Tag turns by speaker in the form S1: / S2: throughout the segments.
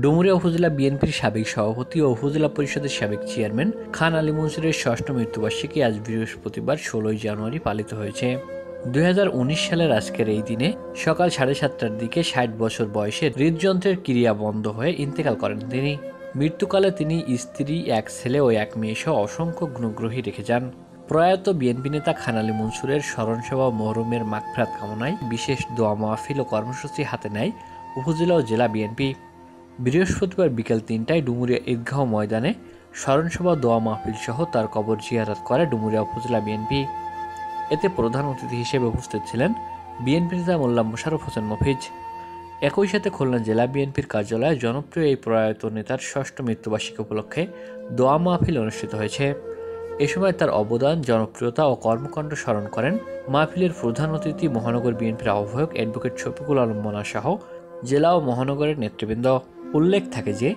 S1: ডুমুরিয়া উপজেলা বিএনপির সাবেক সভাপতি ও উপজেলা পরিষদের সাবেক চেয়ারম্যান খান আলী মনসুরের ষষ্ঠ মৃত্যুবার্ষিকী আজ বৃহস্পতিবার ১৬ জানুয়ারি পালিত হয়েছে। ২০১৯ সালের আজকের এই দিনে সকাল ৭:৩০টার দিকে ৬০ বছর বয়সে হৃদযন্ত্রের ক্রিয়া বন্ধ হয়ে ইন্তেকাল করেন তিনি। মৃত্যুকালে তিনি স্ত্রী, এক ছেলে ও এক মেয়ে সহ অসংখ্য গুণগ্রহী রেখে যান। প্রয়াত বিএনপি নেতা খান আলী মনসুরের স্মরণসভা ও মরহুমের মাগফিরাত কামনায় বিশেষ দোয়া মাহফিল ও কর্মসূচি হাতে নেয় উপজেলা ও জেলা বিএনপি। বৃহস্পতিবার বিকেল ৩টায় ডুমুরিয়া ঈদগাহ ময়দানে স্মরণসভা, দোয়া মাহফিল সহ তার কবর জিয়ারত করে ডুমুরিয়া উপজেলা বিএনপি। এতে প্রধান অতিথি হিসেবে উপস্থিত ছিলেন বিএনপি নেতা মোল্লা মোশাররফ হোসেন মফিজ। একই সাথে খুলনা জেলা বিএনপির কার্যালয়ে জনপ্রিয় এই প্রয়াত নেতার ষষ্ঠ মৃত্যুবার্ষিকী উপলক্ষে দোয়া মাহফিল অনুষ্ঠিত হয়েছে। এ সময় তার অবদান, জনপ্রিয়তা ও কর্মকাণ্ড স্মরণ করেন মাহফিলের প্রধান অতিথি মহানগর বিএনপির আহ্বায়ক অ্যাডভোকেট শফিকুল আলম মোনা সহ জেলা ও মহানগরের নেতৃবৃন্দ। উল্লেখ থাকে যে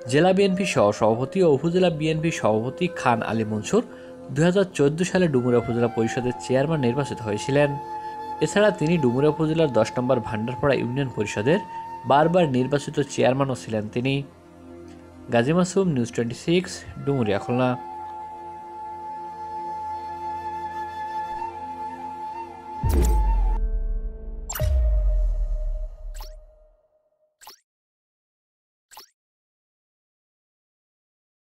S1: জেলা বিএনপি সহ-সভাপতি ও উপজেলা বিএনপি সভাপতি খান আলী মনসুর ২০১৪ সালে ডুমুরিয়া উপজেলা পরিষদের চেয়ারম্যান নির্বাচিত হয়েছিলেন। এছাড়া তিনি ডুমুরিয়া উপজেলার ১০ নম্বর ভান্ডারপাড়া ইউনিয়ন পরিষদের বারবার নির্বাচিত চেয়ারম্যানও ছিলেন তিনি। গাজী মাসুম, নিউজ 26, ডুমুরিয়া, খুলনা।
S2: you